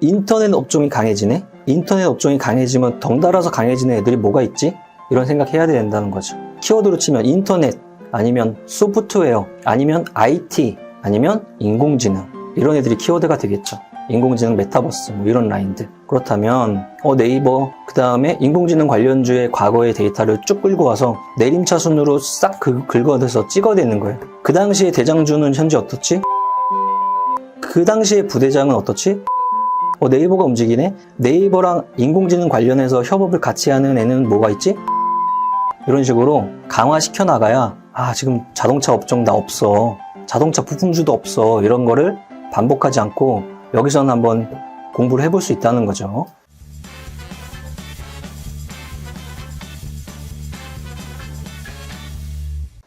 인터넷 업종이 강해지네? 인터넷 업종이 강해지면 덩달아서 강해지는 애들이 뭐가 있지? 이런 생각해야 된다는 거죠. 키워드로 치면 인터넷, 아니면 소프트웨어, 아니면 IT, 아니면 인공지능, 이런 애들이 키워드가 되겠죠. 인공지능, 메타버스, 뭐 이런 라인들. 그렇다면 네이버, 그 다음에 인공지능 관련주의 과거의 데이터를 쭉 끌고 와서 내림차순으로 싹 긁어내서 찍어대는 거예요. 그 당시에 대장주는 현재 어떻지? 그 당시에 부대장은 어떻지? 네이버가 움직이네? 네이버랑 인공지능 관련해서 협업을 같이 하는 애는 뭐가 있지? 이런 식으로 강화시켜 나가야 지금 자동차 업종 나 없어, 자동차 부품주도 없어, 이런 거를 반복하지 않고 여기서는 한번 공부를 해볼 수 있다는 거죠.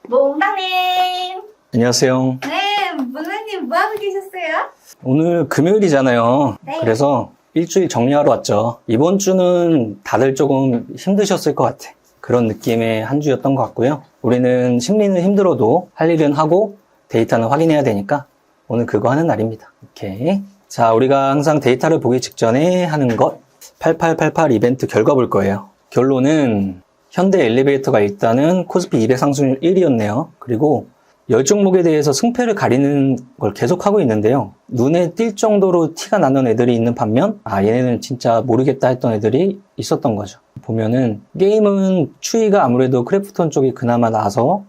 몽땅님! 안녕하세요. 네, 몽땅님 뭐하고 계셨어요? 오늘 금요일이잖아요. 네. 그래서 일주일 정리하러 왔죠. 이번 주는 다들 조금 힘드셨을 것 같아. 그런 느낌의 한 주였던 것 같고요. 우리는 심리는 힘들어도 할 일은 하고 데이터는 확인해야 되니까 오늘 그거 하는 날입니다. 이렇게. 자, 우리가 항상 데이터를 보기 직전에 하는 것, 8888 이벤트 결과 볼 거예요. 결론은 현대 엘리베이터가 일단은 코스피 200 상승률 1위였네요. 그리고 10종목에 대해서 승패를 가리는 걸 계속하고 있는데요. 눈에 띌 정도로 티가 나는 애들이 있는 반면 얘네는 진짜 모르겠다 했던 애들이 있었던 거죠. 보면은 게임은 추이가 아무래도 크래프톤 쪽이 그나마 나서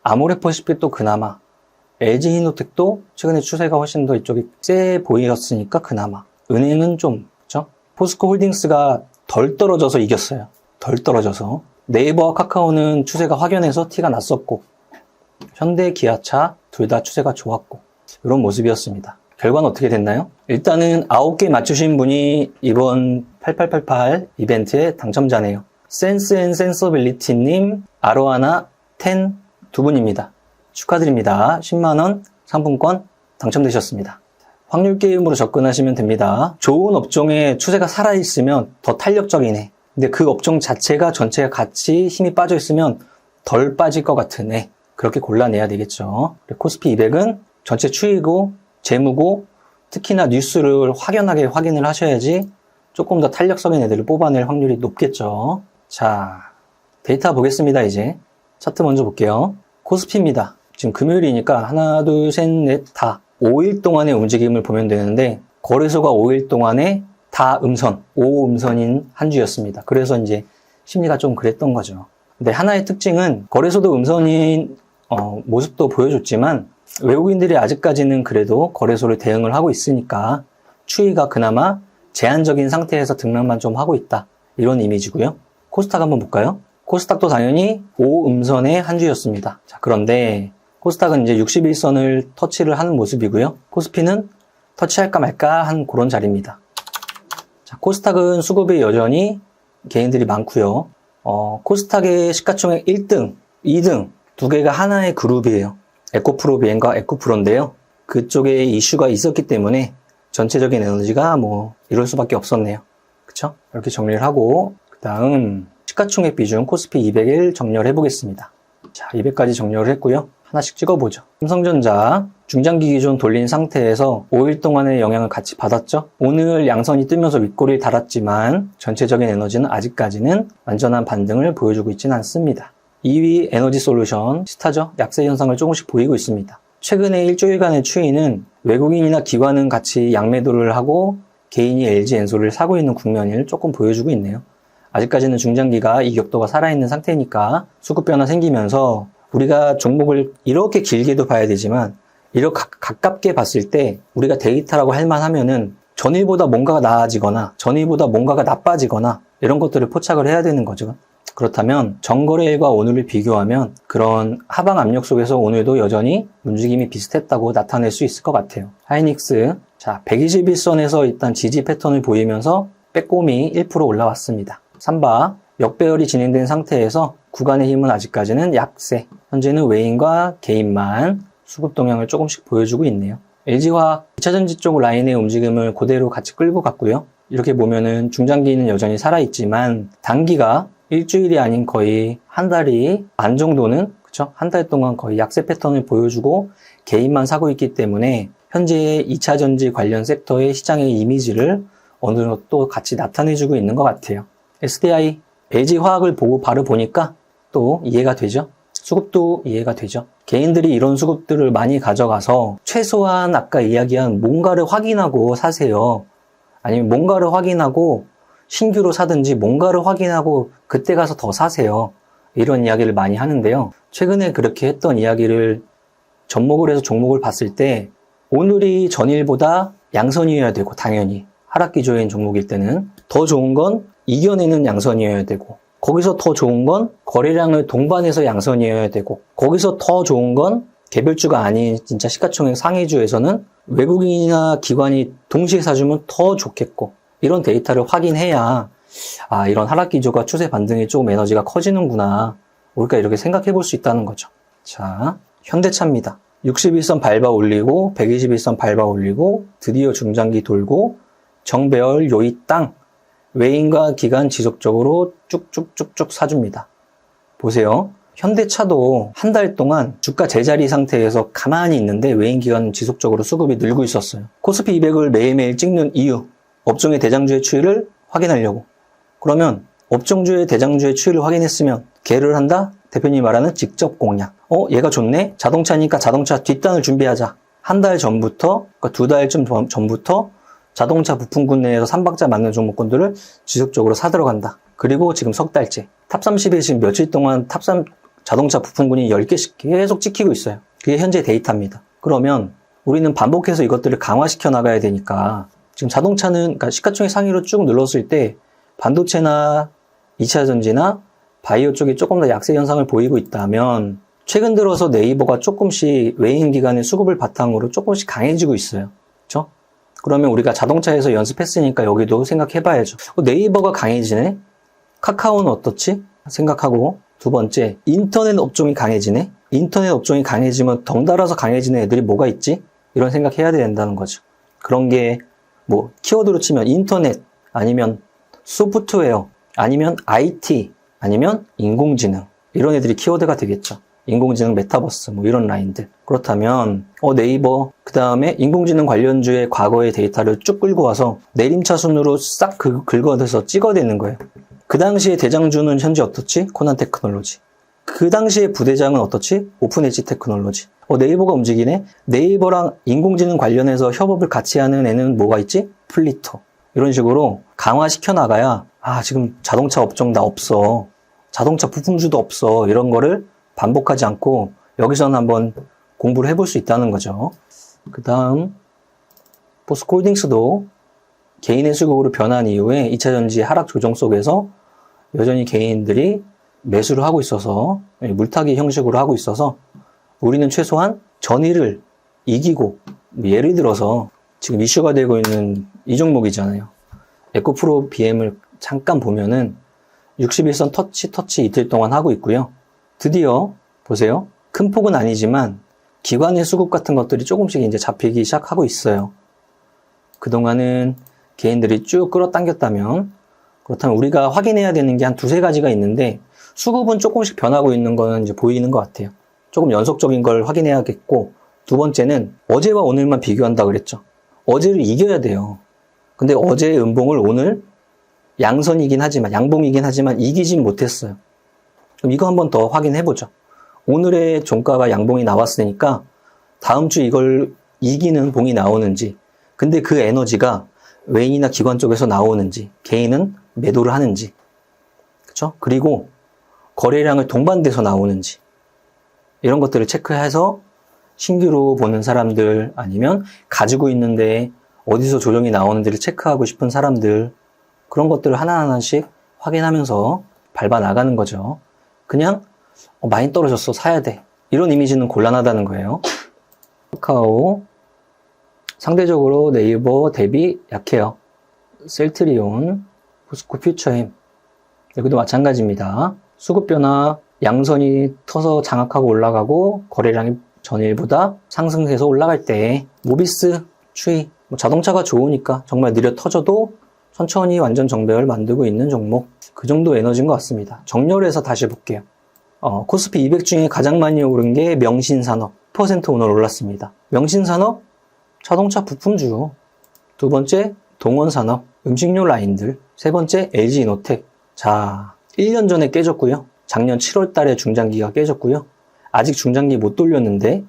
아모레퍼시픽 또 그나마, LG 히노텍도 최근에 추세가 훨씬 더 이쪽이 세 보이었으니까 그나마, 은행은 좀 그렇죠? 포스코 홀딩스가 덜 떨어져서 이겼어요. 덜 떨어져서. 네이버와 카카오는 추세가 확연해서 티가 났었고, 현대, 기아차 둘 다 추세가 좋았고, 이런 모습이었습니다. 결과는 어떻게 됐나요? 일단은 9개 맞추신 분이 이번 8888 이벤트의 당첨자네요. 센스앤센서빌리티님, 아로하나 10 두 분입니다. 축하드립니다. 10만원 상품권 당첨되셨습니다. 확률 게임으로 접근하시면 됩니다. 좋은 업종에 추세가 살아있으면 더 탄력적이네. 근데 그 업종 자체가 전체가 같이 힘이 빠져있으면 덜 빠질 것 같은 애. 그렇게 골라내야 되겠죠. 코스피 200은 전체 추이고 재무고 특히나 뉴스를 확연하게 확인을 하셔야지 조금 더 탄력적인 애들을 뽑아낼 확률이 높겠죠. 자, 데이터 보겠습니다. 이제 차트 먼저 볼게요. 코스피입니다. 지금 금요일이니까 하나, 둘, 셋, 넷, 다 5일 동안의 움직임을 보면 되는데 거래소가 5일 동안에 다 음선, 5음선인 한 주였습니다. 그래서 이제 심리가 좀 그랬던 거죠. 근데 하나의 특징은 거래소도 음선인 모습도 보여줬지만 외국인들이 아직까지는 그래도 거래소를 대응을 하고 있으니까 추이가 그나마 제한적인 상태에서 등락만 좀 하고 있다. 이런 이미지고요. 코스닥 한번 볼까요? 코스닥도 당연히 5음선의 한 주였습니다. 자, 그런데 코스닥은 이제 61선을 터치를 하는 모습이고요. 코스피는 터치할까 말까 한 그런 자리입니다. 자, 코스닥은 수급이 여전히 개인들이 많고요. 코스닥의 시가총액 1등, 2등 두 개가 하나의 그룹이에요. 에코프로 비엔과 에코프로인데요. 그쪽에 이슈가 있었기 때문에 전체적인 에너지가 이럴 수밖에 없었네요. 그쵸? 이렇게 정리를 하고 그 다음 시가총액 비중 코스피 200을 정렬해 보겠습니다. 자, 200까지 정렬을 했고요. 하나씩 찍어보죠. 삼성전자 중장기 기준 돌린 상태에서 5일 동안의 영향을 같이 받았죠. 오늘 양선이 뜨면서 윗꼬리를 달았지만 전체적인 에너지는 아직까지는 완전한 반등을 보여주고 있지는 않습니다. 2위 에너지솔루션 스타죠. 약세 현상을 조금씩 보이고 있습니다. 최근에 일주일간의 추이는 외국인이나 기관은 같이 양매도를 하고 개인이 LG 엔솔을 사고 있는 국면을 조금 보여주고 있네요. 아직까지는 중장기가 이 격도가 살아있는 상태니까 수급 변화 생기면서 우리가 종목을 이렇게 길게도 봐야 되지만 이렇게 가깝게 봤을 때 우리가 데이터라고 할 만하면은 전일보다 뭔가가 나아지거나 전일보다 뭔가가 나빠지거나 이런 것들을 포착을 해야 되는 거죠. 그렇다면 전거래일과 오늘을 비교하면 그런 하방 압력 속에서 오늘도 여전히 움직임이 비슷했다고 나타낼 수 있을 것 같아요. 하이닉스, 자, 121선에서 일단 지지 패턴을 보이면서 빼꼼히 1% 올라왔습니다. 삼바, 역배열이 진행된 상태에서 구간의 힘은 아직까지는 약세. 현재는 외인과 개인만 수급 동향을 조금씩 보여주고 있네요. LG화학 2차전지 쪽 라인의 움직임을 그대로 같이 끌고 갔고요. 이렇게 보면은 중장기는 여전히 살아있지만 단기가 일주일이 아닌 거의 한 달이 반 정도는 그쵸? 한 달 동안 거의 약세 패턴을 보여주고 개인만 사고 있기 때문에 현재의 2차전지 관련 섹터의 시장의 이미지를 어느 정도 또 같이 나타내주고 있는 것 같아요. SDI, LG 화학을 보고 바로 보니까 또 이해가 되죠. 수급도 이해가 되죠. 개인들이 이런 수급들을 많이 가져가서 최소한 아까 이야기한 뭔가를 확인하고 사세요. 아니면 뭔가를 확인하고 신규로 사든지 뭔가를 확인하고 그때 가서 더 사세요. 이런 이야기를 많이 하는데요. 최근에 그렇게 했던 이야기를 접목을 해서 종목을 봤을 때 오늘이 전일보다 양선이어야 되고, 당연히 하락 기조인 종목일 때는 더 좋은 건 이겨내는 양선이어야 되고, 거기서 더 좋은 건 거래량을 동반해서 양선이어야 되고, 거기서 더 좋은 건 개별주가 아닌 진짜 시가총액 상위주에서는 외국인이나 기관이 동시에 사주면 더 좋겠고, 이런 데이터를 확인해야 이런 하락 기조가 추세 반등에 조금 에너지가 커지는구나, 우리가 이렇게 생각해 볼 수 있다는 거죠. 자, 현대차입니다. 61선 밟아 올리고 121선 밟아 올리고 드디어 중장기 돌고 정배열 요이 땅, 외인과 기관 지속적으로 쭉쭉쭉쭉 사줍니다. 보세요. 현대차도 한 달 동안 주가 제자리 상태에서 가만히 있는데 외인 기관 지속적으로 수급이 늘고 있었어요. 코스피 200을 매일매일 찍는 이유, 업종의 대장주의 추이를 확인하려고. 그러면 업종주의 대장주의 추이를 확인했으면 개를 한다? 대표님이 말하는 직접 공략. 얘가 좋네? 자동차니까 자동차 뒷단을 준비하자. 한 달 전부터, 그러니까 2달쯤 전부터 자동차 부품군 내에서 3박자 맞는 종목군들을 지속적으로 사들어간다. 그리고 지금 석 달째. 탑30에 지금 며칠 동안 탑3 자동차 부품군이 10개씩 계속 찍히고 있어요. 그게 현재 데이터입니다. 그러면 우리는 반복해서 이것들을 강화시켜 나가야 되니까, 지금 자동차는, 그러니까 시가총액 상위로 쭉 눌렀을 때 반도체나 2차전지나 바이오 쪽이 조금 더 약세 현상을 보이고 있다면, 최근 들어서 네이버가 조금씩 외인 기관의 수급을 바탕으로 조금씩 강해지고 있어요. 그렇죠? 그러면 우리가 자동차에서 연습했으니까 여기도 생각해봐야죠. 네이버가 강해지네? 카카오는 어떻지? 생각하고, 두 번째, 인터넷 업종이 강해지네? 인터넷 업종이 강해지면 덩달아서 강해지는 애들이 뭐가 있지? 이런 생각해야 된다는 거죠. 그런 게 키워드로 치면 인터넷, 아니면 소프트웨어, 아니면 IT, 아니면 인공지능, 이런 애들이 키워드가 되겠죠. 인공지능, 메타버스, 이런 라인들. 그렇다면 네이버, 그 다음에 인공지능 관련주의 과거의 데이터를 쭉 끌고 와서 내림차 순으로 싹 긁어내서 찍어대는 거예요. 그 당시에 대장주는 현재 어떻지? 코난 테크놀로지. 그 당시에 부대장은 어떻지? 오픈 엣지 테크놀로지. 네이버가 움직이네? 네이버랑 인공지능 관련해서 협업을 같이 하는 애는 뭐가 있지? 플리토. 이런 식으로 강화시켜 나가야, 지금 자동차 업종 나 없어, 자동차 부품주도 없어, 이런 거를 반복하지 않고 여기서는 한번 공부를 해볼 수 있다는 거죠. 그 다음 포스코홀딩스도 개인의 수급으로 변한 이후에 2차전지 하락 조정 속에서 여전히 개인들이 매수를 하고 있어서, 물타기 형식으로 하고 있어서, 우리는 최소한 전일을 이기고, 예를 들어서 지금 이슈가 되고 있는 이 종목이잖아요. 에코프로 BM을 잠깐 보면은 61선 터치 이틀 동안 하고 있고요. 드디어 보세요. 큰 폭은 아니지만 기관의 수급 같은 것들이 조금씩 이제 잡히기 시작하고 있어요. 그동안은 개인들이 쭉 끌어당겼다면, 그렇다면 우리가 확인해야 되는 게 한 두세 가지가 있는데, 수급은 조금씩 변하고 있는 거는 이제 보이는 것 같아요. 조금 연속적인 걸 확인해야겠고, 두 번째는 어제와 오늘만 비교한다 그랬죠. 어제를 이겨야 돼요. 근데 어제의 음봉을 오늘 양선이긴 하지만, 양봉이긴 하지만 이기진 못했어요. 그럼 이거 한번 더 확인해보죠. 오늘의 종가가 양봉이 나왔으니까 다음 주 이걸 이기는 봉이 나오는지, 근데 그 에너지가 외인이나 기관 쪽에서 나오는지, 개인은 매도를 하는지, 그쵸? 그리고 거래량을 동반돼서 나오는지, 이런 것들을 체크해서 신규로 보는 사람들, 아니면 가지고 있는데 어디서 조정이 나오는지를 체크하고 싶은 사람들, 그런 것들을 하나하나씩 확인하면서 밟아 나가는 거죠. 그냥 많이 떨어졌어, 사야 돼, 이런 이미지는 곤란하다는 거예요. 카카오 상대적으로 네이버 대비 약해요. 셀트리온, 포스코 퓨처엠, 여기도 마찬가지입니다. 수급 변화, 양선이 터서 장악하고 올라가고 거래량이 전일보다 상승해서 올라갈 때, 모비스 추이, 자동차가 좋으니까 정말 느려 터져도 천천히 완전 정배열 만들고 있는 종목, 그 정도 에너지인 것 같습니다. 정렬해서 다시 볼게요. 코스피 200 중에 가장 많이 오른 게 명신산업, 10% 오늘 올랐습니다. 명신산업 자동차 부품주. 두 번째, 동원산업, 음식료 라인들. 세 번째, LG이노텍. 자, 1년 전에 깨졌고요. 작년 7월 달에 중장기가 깨졌고요. 아직 중장기 못 돌렸는데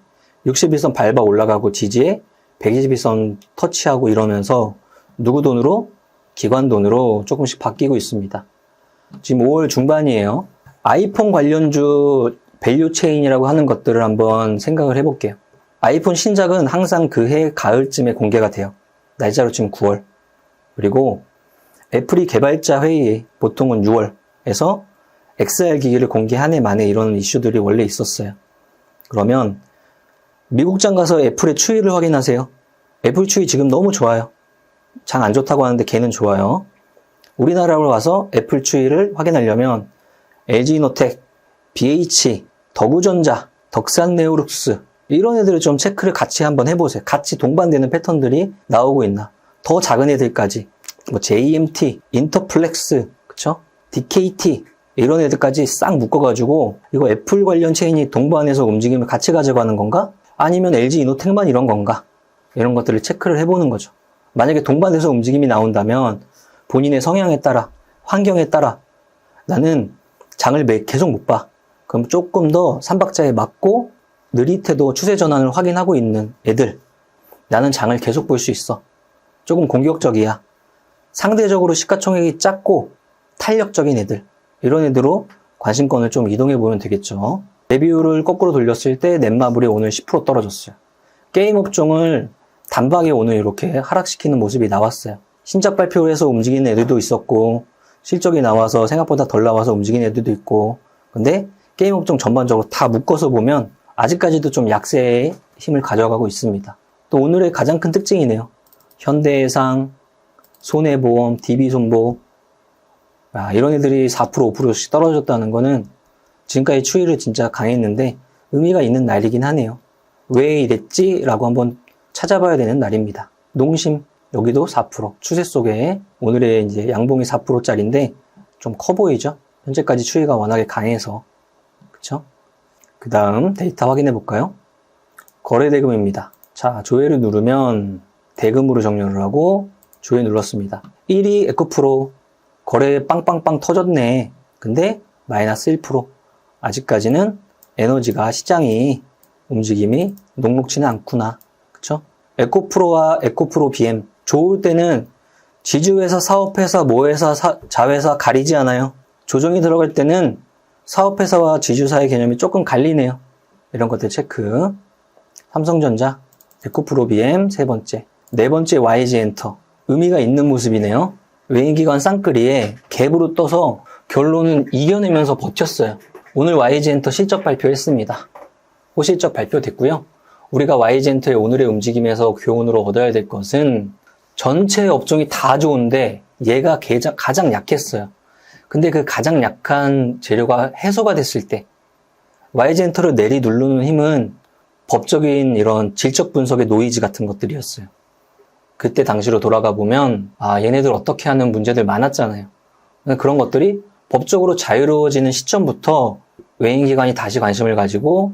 61선 밟아 올라가고 지지에 121선 터치하고 이러면서 누구 돈으로? 기관 돈으로 조금씩 바뀌고 있습니다. 지금 5월 중반이에요. 아이폰 관련주 밸류 체인이라고 하는 것들을 한번 생각을 해볼게요. 아이폰 신작은 항상 그해 가을쯤에 공개가 돼요. 날짜로 지금 9월. 그리고 애플이 개발자 회의에 보통은 6월에서 XR 기기를 공개 한 해 만에 이런 이슈들이 원래 있었어요. 그러면 미국장 가서 애플의 추이를 확인하세요. 애플 추이 지금 너무 좋아요. 장 안 좋다고 하는데 걔는 좋아요. 우리나라로 와서 애플 추이를 확인하려면 LG이노텍, BH, 더구전자, 덕산네오룩스 이런 애들을 좀 체크를 같이 한번 해보세요. 같이 동반되는 패턴들이 나오고 있나. 더 작은 애들까지 뭐 JMT, 인터플렉스, 그쵸? DKT 이런 애들까지 싹 묶어가지고 이거 애플 관련 체인이 동반해서 움직임을 같이 가져가는 건가? 아니면 LG이노텍만 이런 건가? 이런 것들을 체크를 해보는 거죠. 만약에 동반해서 움직임이 나온다면 본인의 성향에 따라, 환경에 따라 나는 장을 계속 못 봐. 그럼 조금 더 삼박자에 맞고 느릿해도 추세 전환을 확인하고 있는 애들. 나는 장을 계속 볼 수 있어. 조금 공격적이야. 상대적으로 시가총액이 작고 탄력적인 애들. 이런 애들로 관심권을 좀 이동해 보면 되겠죠. 레비유를 거꾸로 돌렸을 때 넷마블이 오늘 10% 떨어졌어요. 게임 업종을 단박에 오늘 이렇게 하락시키는 모습이 나왔어요. 신작 발표를 해서 움직이는 애들도 있었고 실적이 나와서 생각보다 덜 나와서 움직이는 애들도 있고 근데 게임 업종 전반적으로 다 묶어서 보면 아직까지도 좀 약세의 힘을 가져가고 있습니다. 또 오늘의 가장 큰 특징이네요. 현대해상, 손해보험, DB손보 이런 애들이 4% 5%씩 떨어졌다는 거는 지금까지 추이를 진짜 강했는데 의미가 있는 날이긴 하네요. 왜 이랬지? 라고 한번 찾아봐야 되는 날입니다. 농심 여기도 4% 추세 속에 오늘의 이제 양봉이 4%짜리인데 좀 커 보이죠? 현재까지 추이가 워낙에 강해서 그쵸? 그 다음 데이터 확인해 볼까요? 거래대금입니다. 자, 조회를 누르면 대금으로 정렬을 하고 조회 눌렀습니다. 1위 에코프로 거래 빵빵빵 터졌네. 근데 마이너스 1%. 아직까지는 에너지가 시장이 움직임이 녹록치는 않구나. 그쵸? 에코프로와 에코프로 BM. 좋을 때는 지주회사, 사업회사, 모회사, 자회사 가리지 않아요. 조정이 들어갈 때는 사업회사와 지주사의 개념이 조금 갈리네요. 이런 것들 체크. 삼성전자, 에코프로 BM 세 번째. 네 번째 YG엔터. 의미가 있는 모습이네요. 외인기관 쌍끌이에 갭으로 떠서 결론은 이겨내면서 버텼어요. 오늘 YG엔터 실적 발표했습니다. 호실적 발표됐고요. 우리가 YG엔터의 오늘의 움직임에서 교훈으로 얻어야 될 것은 전체 업종이 다 좋은데 얘가 가장 약했어요. 근데 그 가장 약한 재료가 해소가 됐을 때 YG엔터를 내리누르는 힘은 법적인 이런 질적 분석의 노이즈 같은 것들이었어요. 그때 당시로 돌아가 보면 얘네들 어떻게 하는 문제들 많았잖아요. 그런 것들이 법적으로 자유로워지는 시점부터 외인기관이 다시 관심을 가지고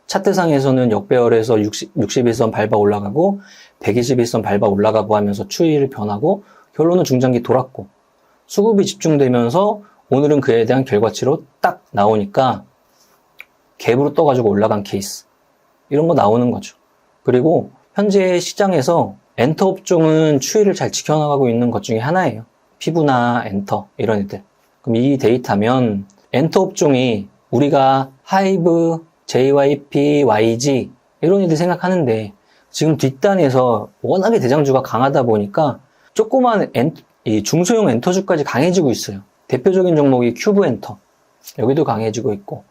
차트상에서는 역배열에서 61선 밟아 올라가고 121선 밟아 올라가고 하면서 추이를 변하고 결론은 중장기 돌았고 수급이 집중되면서 오늘은 그에 대한 결과치로 딱 나오니까 갭으로 떠가지고 올라간 케이스 이런 거 나오는 거죠. 그리고 현재 시장에서 엔터 업종은 추이를 잘 지켜나가고 있는 것 중에 하나예요. 피부나 엔터 이런 애들. 그럼 이 데이터면 엔터 업종이 우리가 하이브, JYP, YG 이런 애들 생각하는데 지금 뒷단에서 워낙에 대장주가 강하다 보니까 조그만 이 중소형 엔터주까지 강해지고 있어요. 대표적인 종목이 큐브 엔터. 여기도 강해지고 있고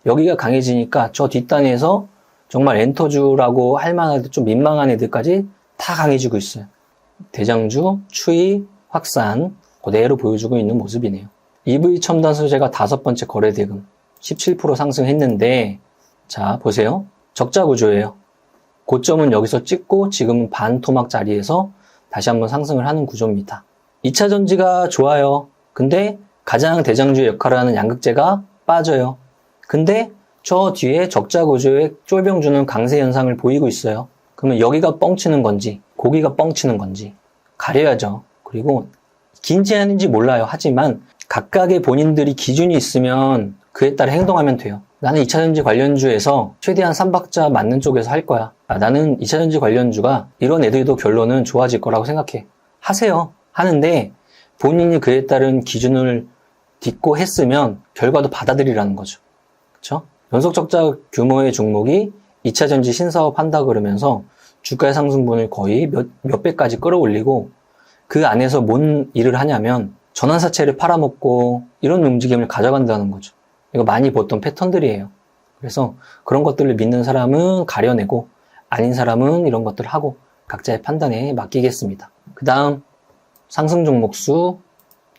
여기가 강해지니까 저 뒷단에서 정말 엔터주라고 할 만한 좀 민망한 애들까지 다 강해지고 있어요. 대장주, 추이, 확산 그대로 보여주고 있는 모습이네요. EV 첨단 소재가 5번째 거래대금 17% 상승했는데 자 보세요. 적자 구조예요. 고점은 여기서 찍고 지금은 반 토막 자리에서 다시 한번 상승을 하는 구조입니다. 2차 전지가 좋아요. 근데 가장 대장주의 역할을 하는 양극재가 빠져요. 근데 저 뒤에 적자 구조의 쫄병 주는 강세 현상을 보이고 있어요. 그러면 여기가 뻥치는 건지 고기가 뻥치는 건지 가려야죠. 그리고 긴지 아닌지 몰라요. 하지만 각각의 본인들이 기준이 있으면 그에 따라 행동하면 돼요. 나는 2차전지 관련주에서 최대한 삼박자 맞는 쪽에서 할 거야. 나는 2차전지 관련주가 이런 애들도 결론은 좋아질 거라고 생각해. 하세요. 하는데 본인이 그에 따른 기준을 딛고 했으면 결과도 받아들이라는 거죠. 그렇죠? 연속 적자 규모의 종목이 2차전지 신사업 한다 그러면서 주가의 상승분을 거의 몇 배까지 끌어올리고 그 안에서 뭔 일을 하냐면 전환사채를 팔아먹고 이런 움직임을 가져간다는 거죠. 이거 많이 봤던 패턴들이에요. 그래서 그런 것들을 믿는 사람은 가려내고 아닌 사람은 이런 것들을 하고 각자의 판단에 맡기겠습니다. 그 다음 상승 종목수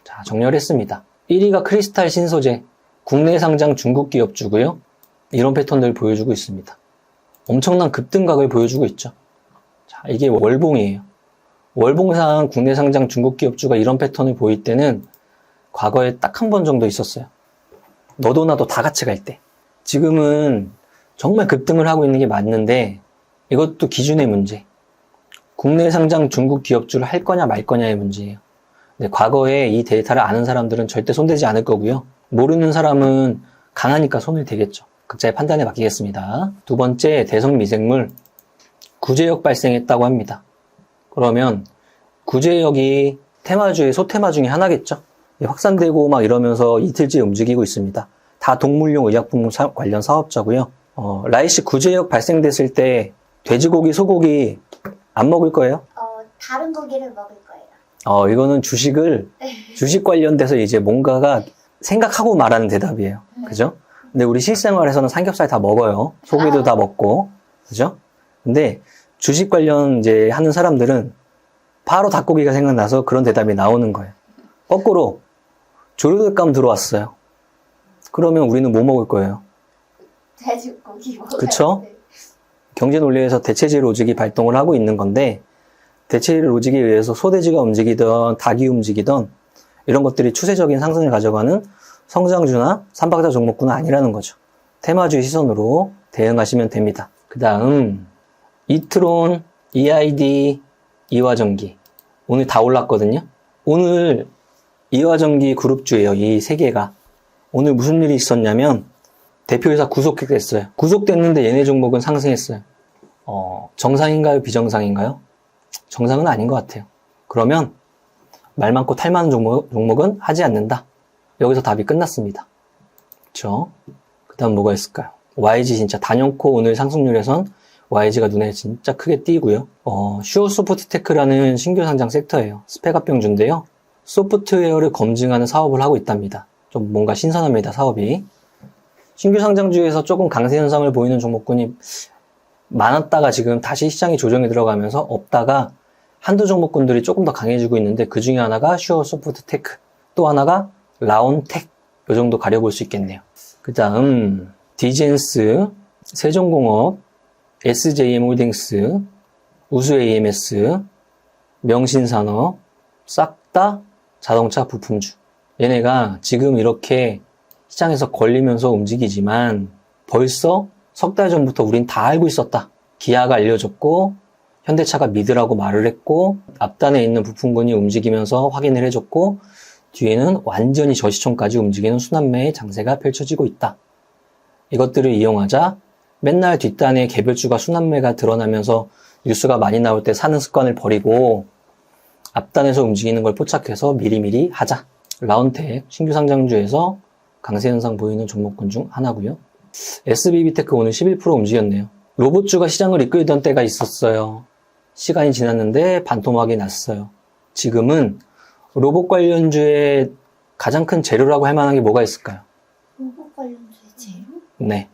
자 정렬했습니다. 1위가 크리스탈 신소재 국내 상장 중국 기업주고요. 이런 패턴들을 보여주고 있습니다. 엄청난 급등각을 보여주고 있죠. 자, 이게 월봉이에요. 월봉상 국내 상장 중국 기업주가 이런 패턴을 보일 때는 과거에 딱 한 번 정도 있었어요. 너도 나도 다 같이 갈 때. 지금은 정말 급등을 하고 있는 게 맞는데 이것도 기준의 문제. 국내 상장 중국 기업주를 할 거냐 말 거냐의 문제예요. 근데 과거에 이 데이터를 아는 사람들은 절대 손대지 않을 거고요. 모르는 사람은 강하니까 손을 대겠죠. 각자의 판단에 맡기겠습니다. 두 번째, 대성미생물 구제역 발생했다고 합니다. 그러면 구제역이 테마주의 소테마 중에 하나겠죠. 확산되고 막 이러면서 이틀째 움직이고 있습니다. 다 동물용 의약품 관련 사업자고요. 라이씨 구제역 발생됐을 때 돼지고기, 소고기 안 먹을 거예요? 다른 고기를 먹을 거예요. 이거는 주식 관련돼서 이제 뭔가가 생각하고 말하는 대답이에요. 그죠? 근데 우리 실생활에서는 삼겹살 다 먹어요. 소고기도 다 먹고. 그죠? 근데 주식 관련 이제 하는 사람들은 바로 닭고기가 생각나서 그런 대답이 나오는 거예요. 거꾸로 조류독감 들어왔어요. 그러면 우리는 뭐 먹을 거예요? 돼지고기 먹어요. 그쵸? 경제 논리에서 대체질 로직이 발동을 하고 있는 건데 대체질 로직에 의해서 소돼지가 움직이던 닭이 움직이던 이런 것들이 추세적인 상승을 가져가는 성장주나 삼박자 종목군은 아니라는 거죠. 테마주의 시선으로 대응하시면 됩니다. 그 다음 이트론, EID, 이화전기 오늘 다 올랐거든요. 오늘 이화전기 그룹주예요. 이 세 개가. 오늘 무슨 일이 있었냐면 대표이사 구속됐어요. 구속됐는데 얘네 종목은 상승했어요. 정상인가요? 비정상인가요? 정상은 아닌 것 같아요. 그러면 말 많고 탈 많은 종목은 하지 않는다. 여기서 답이 끝났습니다. 그렇죠? 그 다음 뭐가 있을까요? YG 진짜 단연코 오늘 상승률에선 YG가 눈에 진짜 크게 띄고요. 슈어소프트테크라는 신규 상장 섹터예요. 스펙합병주인데요. 소프트웨어를 검증하는 사업을 하고 있답니다. 좀 뭔가 신선합니다, 사업이. 신규 상장주에서 조금 강세 현상을 보이는 종목군이 많았다가 지금 다시 시장이 조정에 들어가면서 없다가 한두 종목군들이 조금 더 강해지고 있는데 그 중에 하나가 슈어소프트테크, 또 하나가 라온텍, 이 정도 가려볼 수 있겠네요. 그 다음 디젠스, 세종공업, SJM홀딩스, 우수AMS, 명신산업, 싹 다 자동차 부품주. 얘네가 지금 이렇게 시장에서 걸리면서 움직이지만 벌써 석 달 전부터 우린 다 알고 있었다. 기아가 알려줬고 현대차가 믿으라고 말을 했고 앞단에 있는 부품군이 움직이면서 확인을 해줬고 뒤에는 완전히 저시총까지 움직이는 순환매의 장세가 펼쳐지고 있다. 이것들을 이용하자 맨날 뒷단에 개별주가 순환매가 드러나면서 뉴스가 많이 나올 때 사는 습관을 버리고 앞단에서 움직이는 걸 포착해서 미리미리 하자. 라운텍 신규 상장주에서 강세 현상 보이는 종목군 중 하나고요. SBB테크 오늘 11% 움직였네요. 로봇주가 시장을 이끌던 때가 있었어요. 시간이 지났는데 반토막이 났어요. 지금은 로봇 관련주의 가장 큰 재료라고 할 만한 게 뭐가 있을까요? 로봇 관련주의 재료? 네.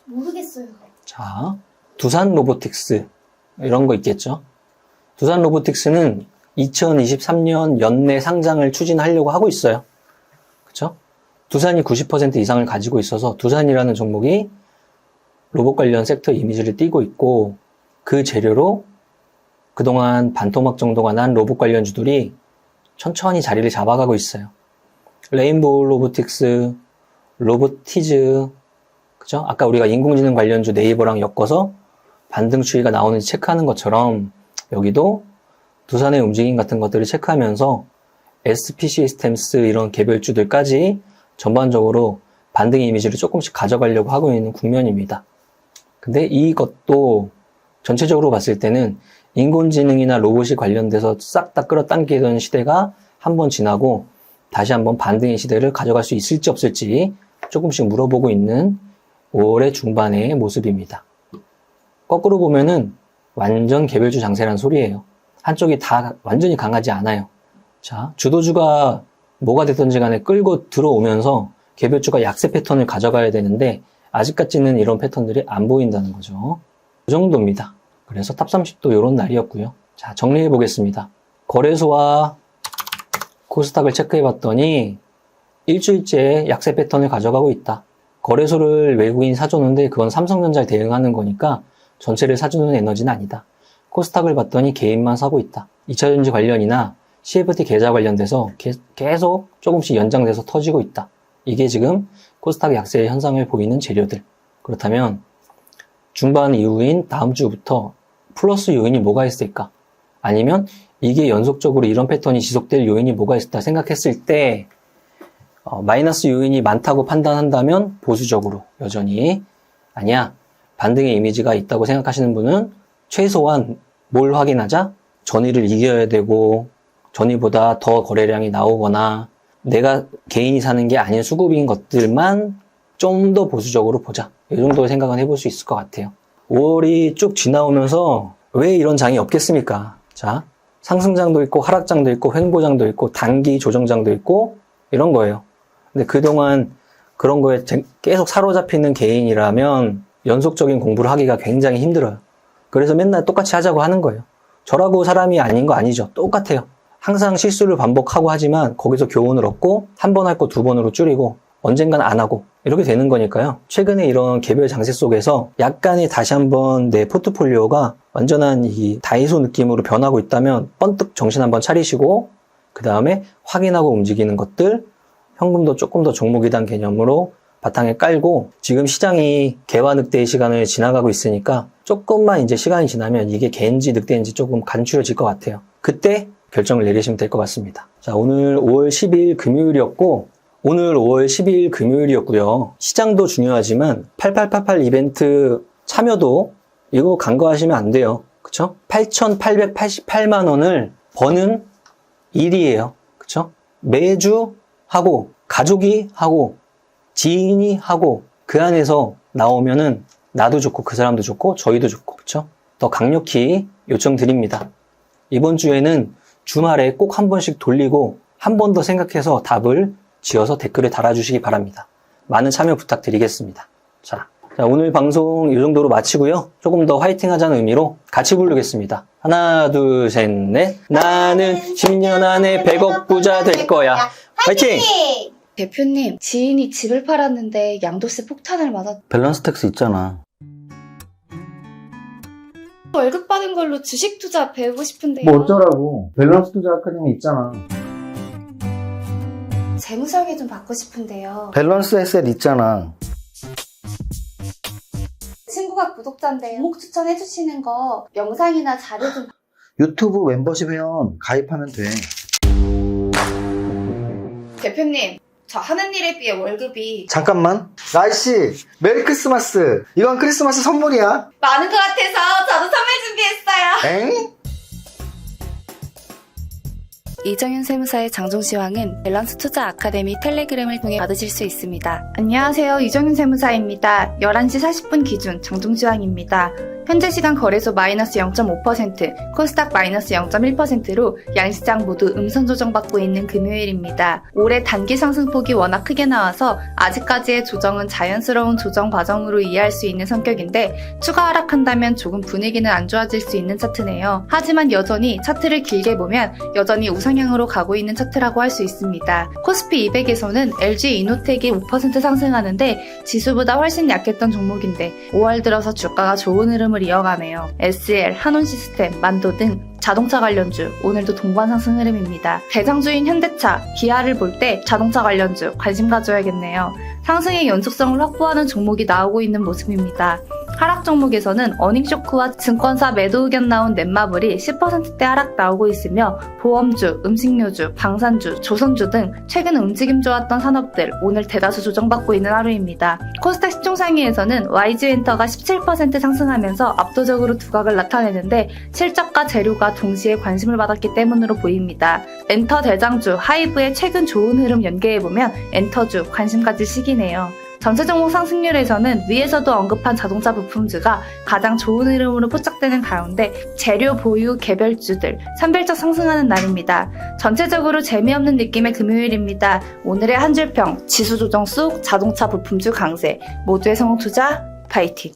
모르겠어요. 자, 두산 로보틱스 이런 거 있겠죠. 두산 로보틱스는 2023년 연내 상장을 추진하려고 하고 있어요. 그쵸? 두산이 90% 이상을 가지고 있어서 두산이라는 종목이 로봇 관련 섹터 이미지를 띠고 있고 그 재료로 그동안 반토막 정도가 난 로봇 관련주들이 천천히 자리를 잡아가고 있어요. 레인보우 로보틱스, 로보티즈, 그죠? 아까 우리가 인공지능 관련주 네이버랑 엮어서 반등 추이가 나오는지 체크하는 것처럼 여기도 두산의 움직임 같은 것들을 체크하면서 SP 시스템스 이런 개별주들까지 전반적으로 반등 이미지를 조금씩 가져가려고 하고 있는 국면입니다. 근데 이것도 전체적으로 봤을 때는 인공지능이나 로봇이 관련돼서 싹 다 끌어당기던 시대가 한번 지나고 다시 한번 반등의 시대를 가져갈 수 있을지 없을지 조금씩 물어보고 있는 5월의 중반의 모습입니다. 거꾸로 보면은 완전 개별주 장세란 소리예요. 한쪽이 다 완전히 강하지 않아요. 자, 주도주가 뭐가 됐든지 간에 끌고 들어오면서 개별주가 약세 패턴을 가져가야 되는데 아직까지는 이런 패턴들이 안 보인다는 거죠. 그 정도입니다. 그래서 탑30도 이런 날이었고요. 자, 정리해 보겠습니다. 거래소와 코스닥을 체크해 봤더니 일주일째 약세 패턴을 가져가고 있다. 거래소를 외국인이 사주는데 그건 삼성전자에 대응하는 거니까 전체를 사주는 에너지는 아니다. 코스닥을 봤더니 개인만 사고 있다. 2차전지 관련이나 CFT 계좌 관련돼서 계속 조금씩 연장돼서 터지고 있다. 이게 지금 코스닥 약세의 현상을 보이는 재료들. 그렇다면 중반 이후인 다음 주부터 플러스 요인이 뭐가 있을까? 아니면 이게 연속적으로 이런 패턴이 지속될 요인이 뭐가 있을까 생각했을 때 마이너스 요인이 많다고 판단한다면 보수적으로 여전히 아니야. 반등의 이미지가 있다고 생각하시는 분은 최소한 뭘 확인하자? 전일을 이겨야 되고 전일보다 더 거래량이 나오거나 내가 개인이 사는 게 아닌 수급인 것들만 좀 더 보수적으로 보자. 이 정도 생각은 해볼 수 있을 것 같아요. 5월이 쭉 지나오면서 왜 이런 장이 없겠습니까? 자, 상승장도 있고 하락장도 있고 횡보장도 있고 단기 조정장도 있고 이런 거예요. 근데 그동안 그런 거에 계속 사로잡히는 개인이라면 연속적인 공부를 하기가 굉장히 힘들어요. 그래서 맨날 똑같이 하자고 하는 거예요. 저라고 사람이 아닌 거 아니죠. 똑같아요. 항상 실수를 반복하고 하지만 거기서 교훈을 얻고 한 번 할 거 두 번으로 줄이고 언젠간 안 하고 이렇게 되는 거니까요. 최근에 이런 개별 장세 속에서 약간의 다시 한번 내 포트폴리오가 완전한 이 다이소 느낌으로 변하고 있다면 번뜩 정신 한번 차리시고 그 다음에 확인하고 움직이는 것들 현금도 조금 더 종목이단 개념으로 바탕에 깔고 지금 시장이 개화 늑대의 시간을 지나가고 있으니까 조금만 이제 시간이 지나면 이게 개인지 늑대인지 조금 간추려질 것 같아요. 그때 결정을 내리시면 될 것 같습니다. 자, 오늘 5월 10일 금요일이었고 오늘 5월 12일 금요일이었고요. 시장도 중요하지만 8888 이벤트 참여도 이거 간과하시면 안 돼요. 그쵸? 8,888만 원을 버는 일이에요. 그쵸? 매주 하고 가족이 하고 지인이 하고 그 안에서 나오면은 나도 좋고 그 사람도 좋고 저희도 좋고 그쵸? 더 강력히 요청드립니다. 이번 주에는 주말에 꼭 한 번씩 돌리고 한 번 더 생각해서 답을 지어서 댓글에 달아주시기 바랍니다. 많은 참여 부탁드리겠습니다. 자, 오늘 방송 이 정도로 마치고요. 조금 더 화이팅 하자는 의미로 같이 부르겠습니다. 하나, 둘, 셋, 넷. 나는 10년 안에 100억 부자 될 거야. 화이팅! 대표님, 지인이 집을 팔았는데 양도세 폭탄을 맞았... 밸런스 텍스 있잖아. 월급 받은 걸로 주식 투자 배우고 싶은데요. 뭐 어쩌라고. 밸런스 투자 아카데미 있잖아. 재무설계 좀 받고 싶은데요. 밸런스 에셋 있잖아. 친구가 구독자인데 종목 추천해주시는 거 영상이나 자료 좀... 유튜브 멤버십 회원 가입하면 돼. 대표님, 저 하는 일에 비해 월급이 잠깐만. 나이씨, 메리 크리스마스. 이건 크리스마스 선물이야. 많은 것 같아서 저도 선물 준비했어요. 엥? 이정윤 세무사의 장종시황은 밸런스 투자 아카데미 텔레그램을 통해 받으실 수 있습니다. 안녕하세요. 이정윤 세무사입니다. 11시 40분 기준 장종시황입니다. 현재 시간 거래소 마이너스 0.5%, 코스닥 마이너스 0.1%로 양시장 모두 음선 조정받고 있는 금요일입니다. 올해 단기 상승폭이 워낙 크게 나와서 아직까지의 조정은 자연스러운 조정 과정으로 이해할 수 있는 성격인데 추가 하락한다면 조금 분위기는 안 좋아질 수 있는 차트네요. 하지만 여전히 차트를 길게 보면 여전히 우상향으로 가고 있는 차트라고 할 수 있습니다. 코스피 200에서는 LG 이노텍이 5% 상승하는데 지수보다 훨씬 약했던 종목인데 5월 들어서 주가가 좋은 흐름을 이어가네요. SL, 한온시스템, 만도 등 자동차 관련주 오늘도 동반 상승 흐름입니다. 대장주인 현대차, 기아를 볼 때 자동차 관련주 관심 가져야겠네요. 상승의 연속성을 확보하는 종목이 나오고 있는 모습입니다. 하락 종목에서는 어닝쇼크와 증권사 매도 의견 나온 넷마블이 10%대 하락 나오고 있으며 보험주, 음식료주, 방산주, 조선주 등 최근 움직임 좋았던 산업들 오늘 대다수 조정받고 있는 하루입니다. 코스닥 시총상위에서는 YG엔터가 17% 상승하면서 압도적으로 두각을 나타내는데 실적과 재료가 동시에 관심을 받았기 때문으로 보입니다. 엔터 대장주 하이브의 최근 좋은 흐름 연계해보면 엔터주 관심 가질 시기네요. 전체 종목 상승률에서는 위에서도 언급한 자동차 부품주가 가장 좋은 흐름으로 포착되는 가운데 재료 보유 개별주들 선별적 상승하는 날입니다. 전체적으로 재미없는 느낌의 금요일입니다. 오늘의 한 줄평 지수 조정 속 자동차 부품주 강세 모두의 성공 투자 파이팅!